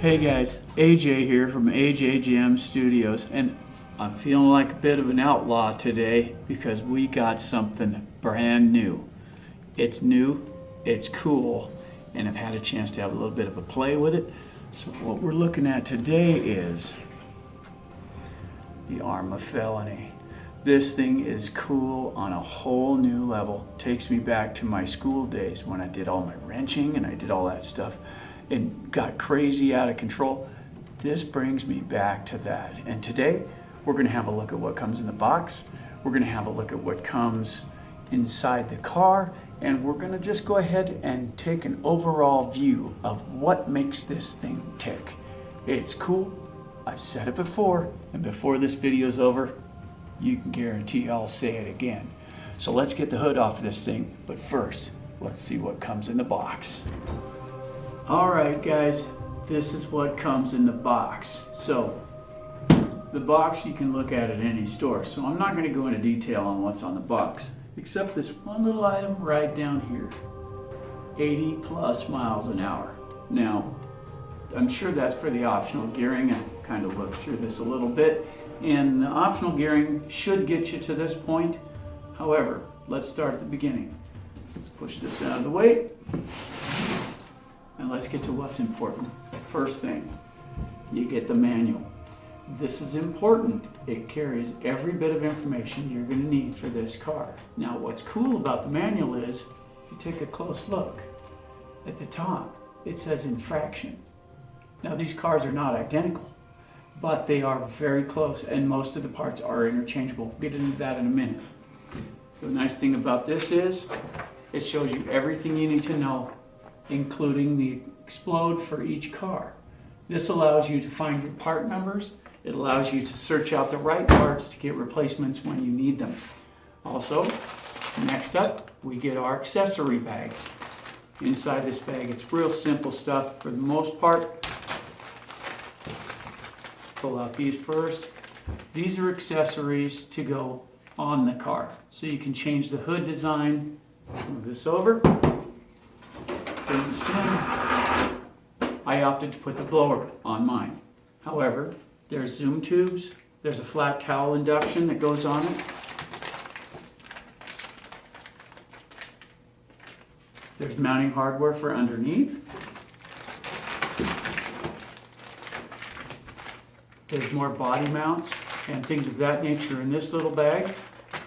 Hey guys, AJ here from AJGM Studios, and I'm feeling like a bit of an outlaw today because we got something brand new. It's new, it's cool, and I've had a chance to have a little bit of a play with it. So what we're looking at today is the Arrma Felony. This thing is cool on a whole new level. Takes me back to my school days when I did all my wrenching and I did all that stuff and got crazy out of control. This brings me back to that. And today we're going to have a look at what comes in the box. We're going to have a look at what comes inside the car, and we're going to just go ahead and take an overall view of what makes this thing tick. It's cool. I've said it before, and before this video's over, you can guarantee I'll say it again. So let's get the hood off of this thing, but first, let's see what comes in the box. Alright guys, this is what comes in the box. So, the box you can look at any store, so I'm not going to go into detail on what's on the box, except this one little item right down here. 80 plus miles an hour. Now, I'm sure that's for the optional gearing. I kind of looked through this a little bit, and the optional gearing should get you to this point. However, let's start at the beginning. Let's push this out of the way, and let's get to what's important. First thing, you get the manual. This is important. It carries every bit of information you're going to need for this car. Now, what's cool about the manual is, if you take a close look, at the top, it says infraction. Now, these cars are not identical, but they are very close, and most of the parts are interchangeable. We'll get into that in a minute. The nice thing about this is, it shows you everything you need to know, including the explode for each car. This allows you to find your part numbers. It allows you to search out the right parts to get replacements when you need them. Also, next up, we get our accessory bag. Inside this bag, it's real simple stuff for the most part. Let's pull out these first. These are accessories to go on the car. So you can change the hood design. Let's move this over. Bring this in. I opted to put the blower on mine. However, there's zoom tubes, there's a flat cowl induction that goes on it. There's mounting hardware for underneath. There's more body mounts and things of that nature in this little bag.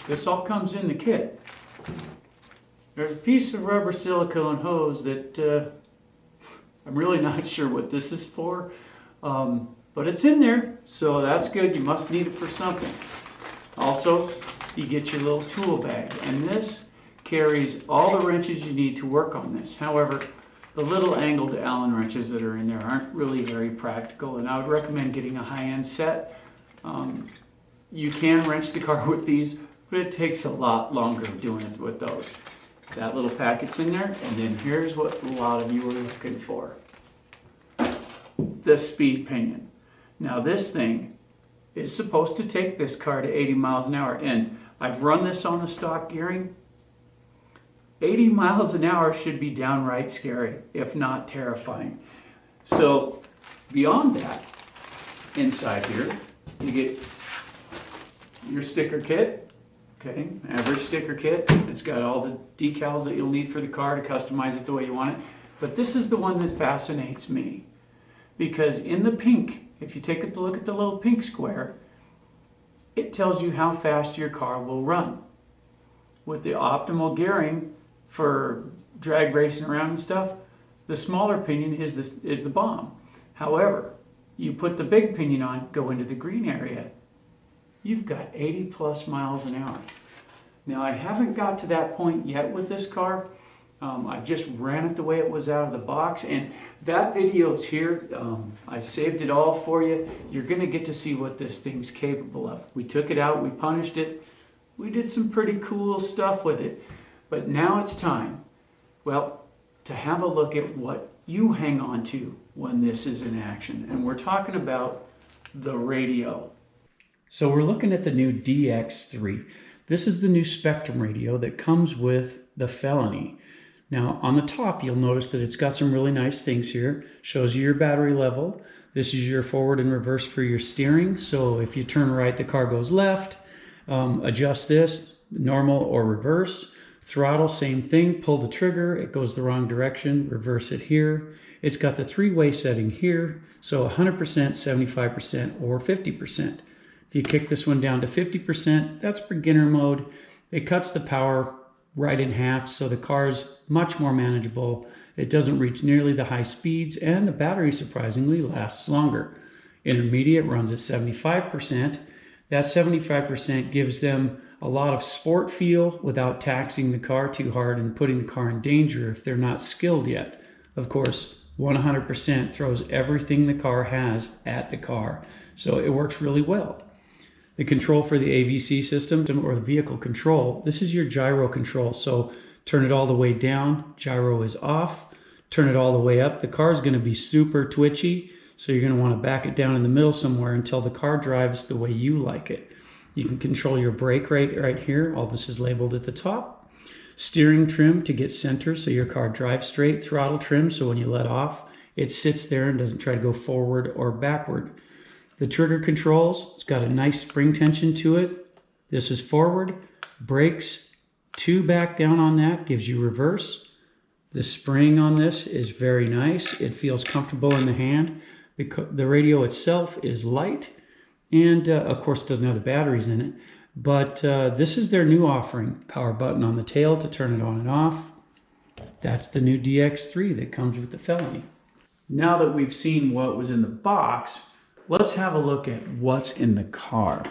This all comes in the kit. There's a piece of rubber silicone hose that I'm really not sure what this is for. But it's in there, so that's good. You must need it for something. Also, you get your little tool bag, and this carries all the wrenches you need to work on this. However, the little angled Allen wrenches that are in there aren't really very practical, and I would recommend getting a high-end set. You can wrench the car with these, but it takes a lot longer doing it with those. That little packet's in there, and then here's what a lot of you are looking for. The speed pinion. Now this thing is supposed to take this car to 80 miles an hour, and I've run this on the stock gearing. 80 miles an hour should be downright scary, if not terrifying. So beyond that, inside here, you get your sticker kit. Okay, average sticker kit. It's got all the decals that you'll need for the car to customize it the way you want it. But this is the one that fascinates me, because in the pink, if you take a look at the little pink square, it tells you how fast your car will run. With the optimal gearing for drag racing around and stuff, the smaller pinion is the bomb. However, you put the big pinion on, go into the green area, you've got 80 plus miles an hour. Now, I haven't got to that point yet with this car. I just ran it the way it was out of the box, and that video is here. I saved it all for you. You're going to get to see what this thing's capable of. We took it out, we punished it, we did some pretty cool stuff with it. But now it's time, well, to have a look at what you hang on to when this is in action. And we're talking about the radio. So we're looking at the new DX3. This is the new Spectrum radio that comes with the Felony. Now on the top, you'll notice that it's got some really nice things here. Shows you your battery level. This is your forward and reverse for your steering. So if you turn right, the car goes left. Adjust this, normal or reverse. Throttle, same thing. Pull the trigger, it goes the wrong direction. Reverse it here. It's got the 3-way setting here. So 100%, 75%, or 50%. If you kick this one down to 50%, that's beginner mode. It cuts the power right in half, so the car's much more manageable. It doesn't reach nearly the high speeds, and the battery surprisingly lasts longer. Intermediate runs at 75%. That 75% gives them a lot of sport feel without taxing the car too hard and putting the car in danger if they're not skilled yet. Of course, 100% throws everything the car has at the car, so it works really well. The control for the AVC system, or the vehicle control, this is your gyro control. So turn it all the way down, gyro is off. Turn it all the way up, the car is going to be super twitchy, so you're going to want to back it down in the middle somewhere until the car drives the way you like it. You can control your brake rate right here. All this is labeled at the top. Steering trim to get center so your car drives straight. Throttle trim so when you let off, it sits there and doesn't try to go forward or backward. The trigger controls, it's got a nice spring tension to it. This is forward. Brakes, 2 back down on that, gives you reverse. The spring on this is very nice. It feels comfortable in the hand. The radio itself is light and of course doesn't have the batteries in it. But this is their new offering. Power button on the tail to turn it on and off. That's the new DX3 that comes with the Felony. Now that we've seen what was in the box, let's have a look at what's in the car.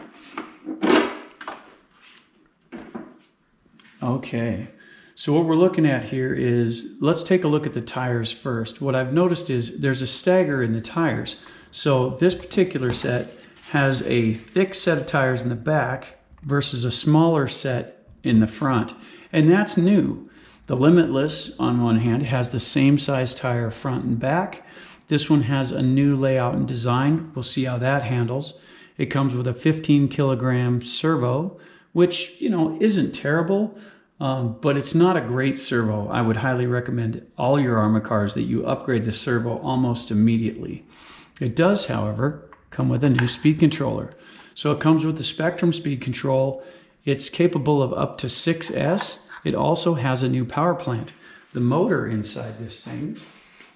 Okay, so what we're looking at here is, let's take a look at the tires first. What I've noticed is there's a stagger in the tires. So this particular set has a thick set of tires in the back versus a smaller set in the front. And that's new. The Limitless, on one hand, has the same size tire front and back. This one has a new layout and design. We'll see how that handles. It comes with a 15 kilogram servo, which, you know, isn't terrible, but it's not a great servo. I would highly recommend all your Arrma cars that you upgrade the servo almost immediately. It does, however, come with a new speed controller. So it comes with the Spectrum speed control. It's capable of up to 6S. It also has a new power plant. The motor inside this thing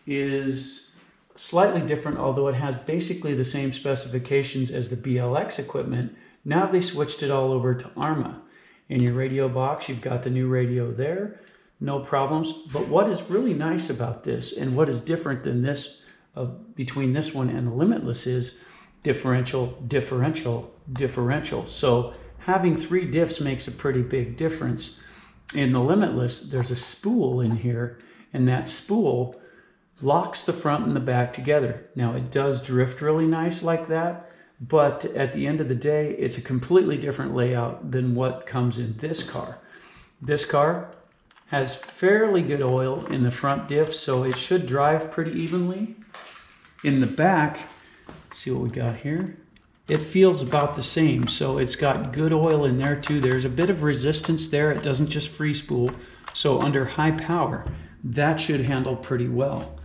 is slightly different, although it has basically the same specifications as the BLX equipment. Now they switched it all over to Arrma. In your radio box, you've got the new radio there, no problems. But what is really nice about this, and what is different than this, between this one and the Limitless, is differential, differential, differential. So having 3 diffs makes a pretty big difference. In the Limitless, there's a spool in here, and that spool locks the front and the back together. Now it does drift really nice like that, but at the end of the day, it's a completely different layout than what comes in this car. This car has fairly good oil in the front diff, so it should drive pretty evenly. In the back, let's see what we got here. It feels about the same, so it's got good oil in there too. There's a bit of resistance there. It doesn't just free spool, so under high power, that should handle pretty well.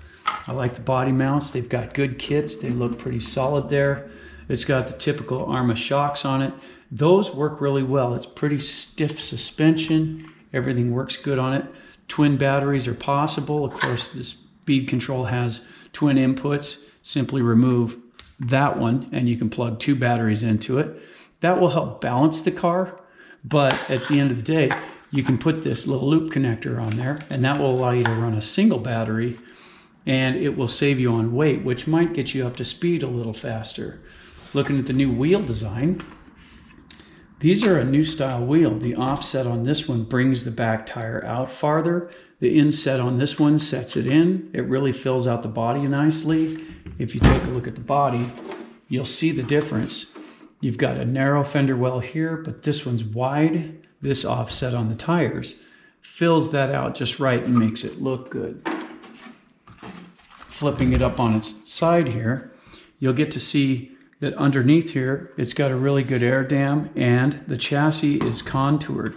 I like the body mounts. They've got good kits. They look pretty solid there. It's got the typical Arrma shocks on it. Those work really well. It's pretty stiff suspension. Everything works good on it. Twin batteries are possible. Of course, the speed control has twin inputs. Simply remove that one and you can plug 2 batteries into it. That will help balance the car, but at the end of the day, you can put this little loop connector on there, and that will allow you to run a single battery, and it will save you on weight, which might get you up to speed a little faster. Looking at the new wheel design, these are a new style wheel. The offset on this one brings the back tire out farther. The inset on this one sets it in. It really fills out the body nicely. If you take a look at the body, you'll see the difference. You've got a narrow fender well here, but this one's wide. This offset on the tires fills that out just right and makes it look good. Flipping it up on its side here, you'll get to see that underneath here, it's got a really good air dam and the chassis is contoured.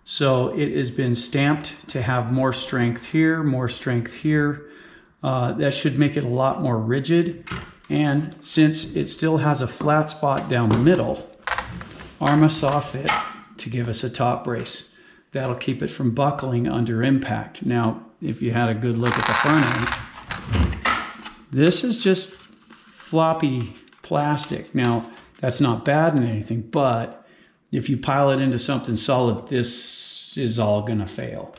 So it has been stamped to have more strength here, more strength here. That should make it a lot more rigid. And since it still has a flat spot down the middle, Arrma saw fit to give us a top brace. That'll keep it from buckling under impact. Now, if you had a good look at the front end, this is just floppy plastic. Now, that's not bad in anything, but if you pile it into something solid, this is all gonna fail.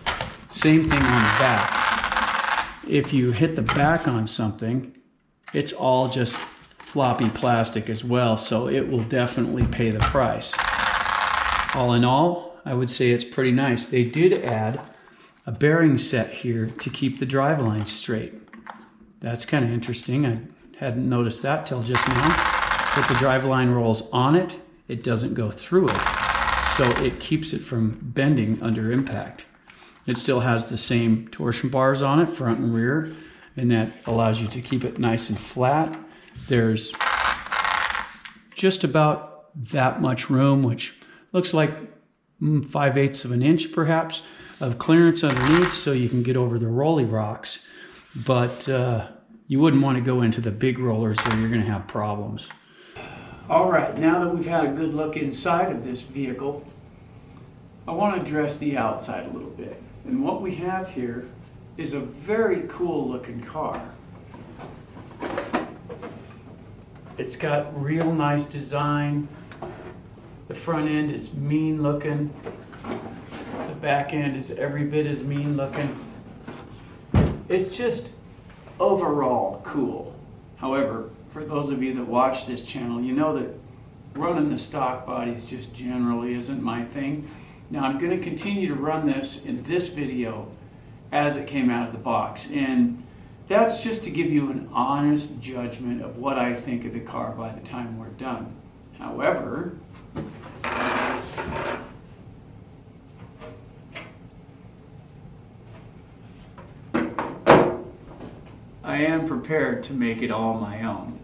Same thing on the back. If you hit the back on something, it's all just floppy plastic as well, so it will definitely pay the price. All in all, I would say it's pretty nice. They did add a bearing set here to keep the drive lines straight. That's kind of interesting. I hadn't noticed that till just now. But the drive line rolls on it, it doesn't go through it. So it keeps it from bending under impact. It still has the same torsion bars on it, front and rear, and that allows you to keep it nice and flat. There's just about that much room, which looks like 5/8 of an inch perhaps of clearance underneath, so you can get over the rolly rocks. But you wouldn't want to go into the big rollers or you're going to have problems. All right, now that we've had a good look inside of this vehicle, I want to address the outside a little bit. And what we have here is a very cool looking car. It's got real nice design. The front end is mean looking. The back end is every bit as mean looking. It's just overall cool. However, for those of you that watch this channel, you know that running the stock bodies just generally isn't my thing. Now I'm going to continue to run this in this video as it came out of the box, and that's just to give you an honest judgment of what I think of the car by the time we're done. However, I am prepared to make it all my own.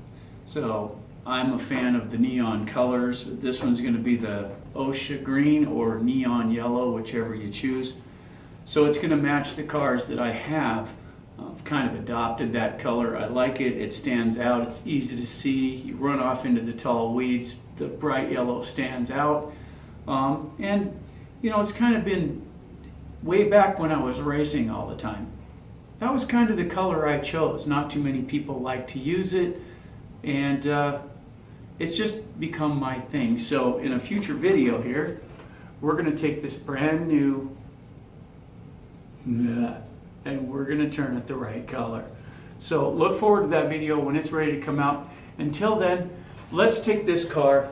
So I'm a fan of the neon colors. This one's going to be the OSHA green or neon yellow, whichever you choose. So it's going to match the cars that I have. I've kind of adopted that color. I like it. It stands out. It's easy to see. You run off into the tall weeds, the bright yellow stands out. And you know, it's kind of been way back when I was racing all the time. That was kind of the color I chose. Not too many people like to use it, and it's just become my thing. So in a future video here, we're going to take this brand new and we're going to turn it the right color. So look forward to that video when it's ready to come out. Until then, let's take this car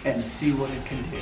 and see what it can do.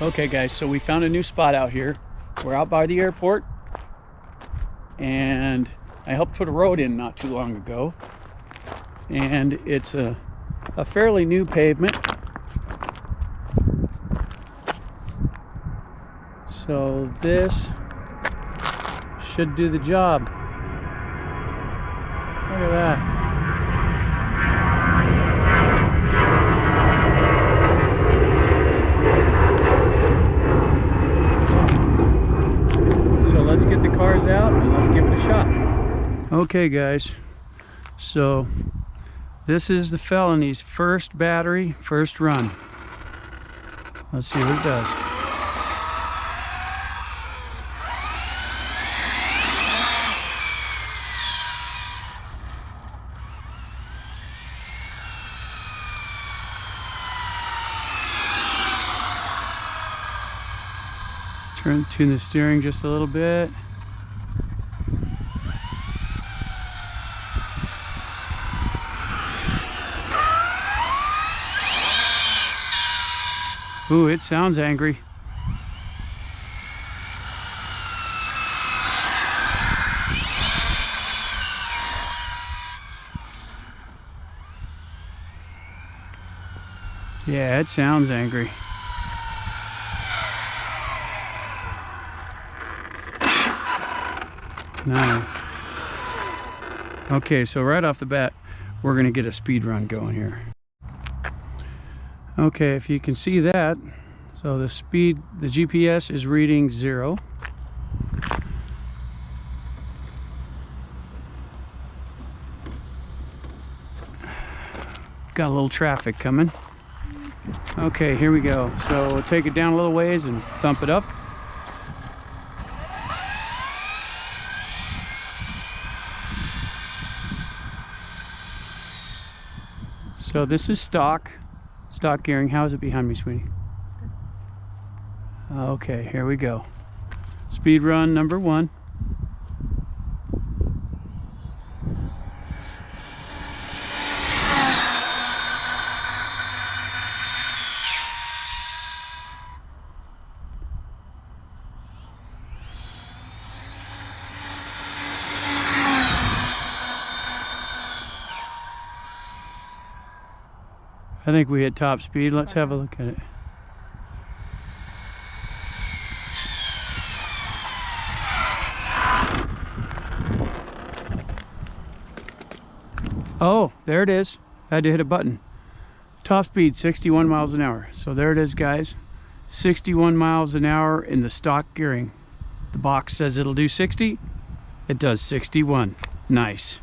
Okay guys, so we found a new spot out here. We're out by the airport, and I helped put a road in not too long ago, and it's a fairly new pavement. So this should do the job. Look at that. Let's get the cars out and let's give it a shot. Okay guys, so this is the Felony's first battery, first run. Let's see what it does. Tune the steering just a little bit. Ooh, it sounds angry. Yeah, it sounds angry. Nice. Okay, so right off the bat, we're gonna get a speed run going here. Okay, if you can see that, so the speed, the GPS is reading 0. Got a little traffic coming. Okay, here we go. So we'll take it down a little ways and thump it up. So this is stock gearing. How is it behind me, sweetie? Okay, here we go. Speed run number 1. I think we hit top speed. Let's have a look at it. Oh, there it is. I had to hit a button. Top speed, 61 miles an hour. So there it is, guys. 61 miles an hour in the stock gearing. The box says it'll do 60. It does 61. Nice.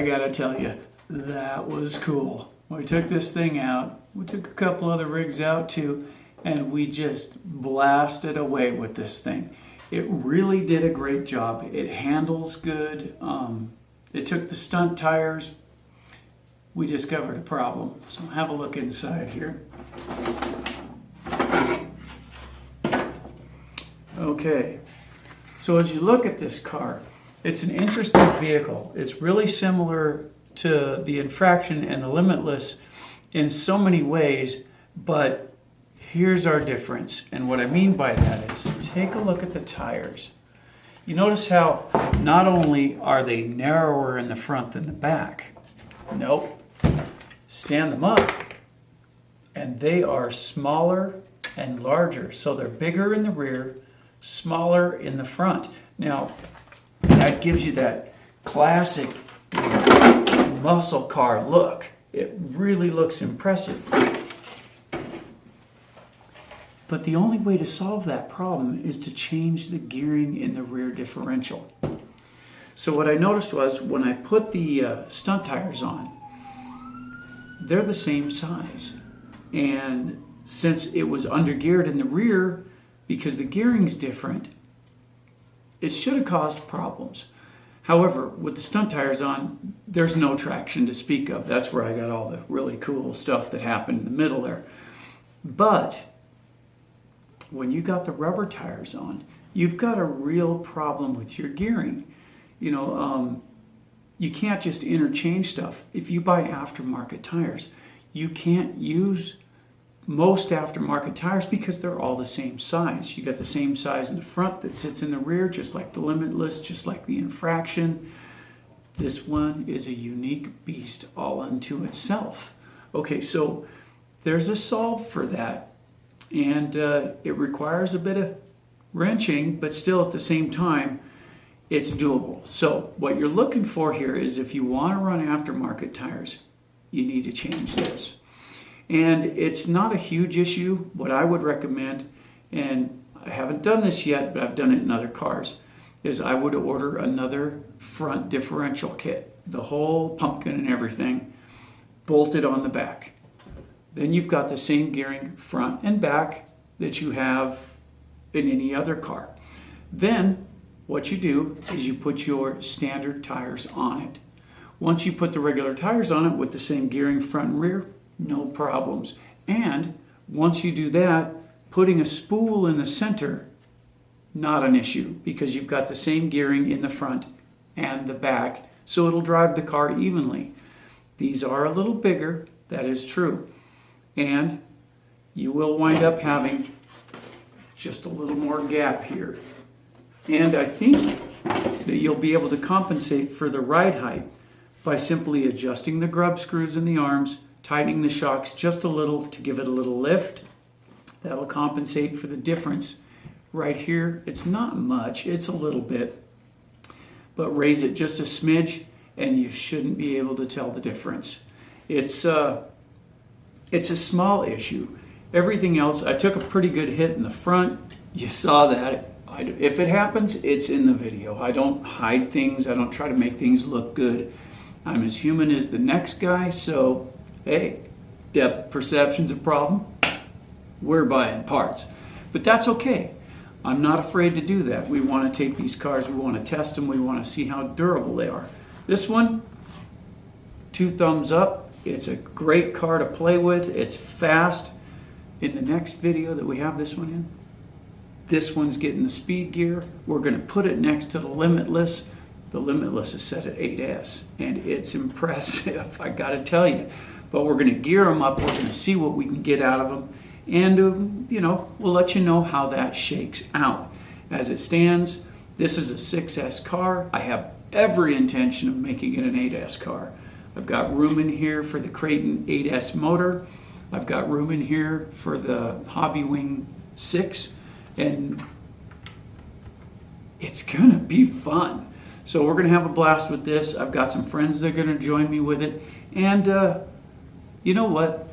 I gotta tell you, that was cool. We took this thing out. We took a couple other rigs out too, and we just blasted away with this thing. It really did a great job. It handles good. It took the stunt tires. We discovered a problem. So have a look inside here. Okay, so as you look at this car, it's an interesting vehicle. It's really similar to the Infraction and the Limitless in so many ways, but here's our difference. And what I mean by that is, take a look at the tires. You notice how not only are they narrower in the front than the back, nope, stand them up, and they are smaller and larger. So they're bigger in the rear, smaller in the front. Now, that gives you that classic muscle car look. It really looks impressive. But the only way to solve that problem is to change the gearing in the rear differential. So what I noticed was when I put the stunt tires on, they're the same size. And since it was undergeared in the rear, because the gearing's different, it should have caused problems. However, with the stunt tires on, there's no traction to speak of. That's where I got all the really cool stuff that happened in the middle there. But when you got the rubber tires on, you've got a real problem with your gearing. You know, you can't just interchange stuff. If you buy aftermarket tires, you can't use most aftermarket tires because they're all the same size. You got the same size in the front that sits in the rear, just like the Limitless, just like the Infraction. This one is a unique beast all unto itself. Okay, so there's a solve for that, and it requires a bit of wrenching, but still at the same time, it's doable. So what you're looking for here is, if you want to run aftermarket tires, you need to change this. And it's not a huge issue. What I would recommend, and I haven't done this yet, but I've done it in other cars, is I would order another front differential kit, the whole pumpkin and everything, bolted on the back. Then you've got the same gearing front and back that you have in any other car. Then what you do is you put your standard tires on it. Once you put the regular tires on it with the same gearing front and rear, no problems. And once you do that, putting a spool in the center, not an issue, because you've got the same gearing in the front and the back, so it'll drive the car evenly. These are a little bigger, that is true, and you will wind up having just a little more gap here. And I think that you'll be able to compensate for the ride height by simply adjusting the grub screws in the arms, tightening the shocks just a little to give it a little lift. That'll compensate for the difference. Right here, it's not much, it's a little bit, but raise it just a smidge and you shouldn't be able to tell the difference. It's a small issue. Everything else, I took a pretty good hit in the front. You saw that. If it happens, it's in the video. I don't hide things. I don't try to make things look good. I'm as human as the next guy, so hey, depth perception's a problem. We're buying parts. But that's okay. I'm not afraid to do that. We want to take these cars, we want to test them, we want to see how durable they are. This one, 2 thumbs up. It's a great car to play with. It's fast. In the next video that we have this one in, this one's getting the speed gear. We're going to put it next to the Limitless. The Limitless is set at 8S, and it's impressive, I got to tell you. But we're going to gear them up. We're going to see what we can get out of them. And, we'll let you know how that shakes out. As it stands, this is a 6S car. I have every intention of making it an 8S car. I've got room in here for the Creighton 8S motor. I've got room in here for the Hobby Wing 6. And it's going to be fun. So we're going to have a blast with this. I've got some friends that are going to join me with it. And you know what?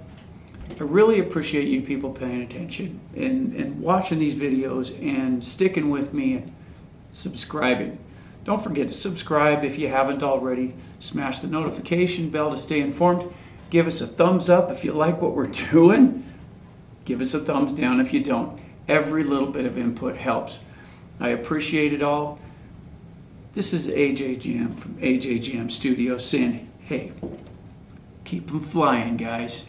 I really appreciate you people paying attention and watching these videos and sticking with me and subscribing. Don't forget to subscribe if you haven't already. Smash the notification bell to stay informed. Give us a thumbs up if you like what we're doing. Give us a thumbs down if you don't. Every little bit of input helps. I appreciate it all. This is AJGM from AJGM Studios saying, hey, keep them flying, guys.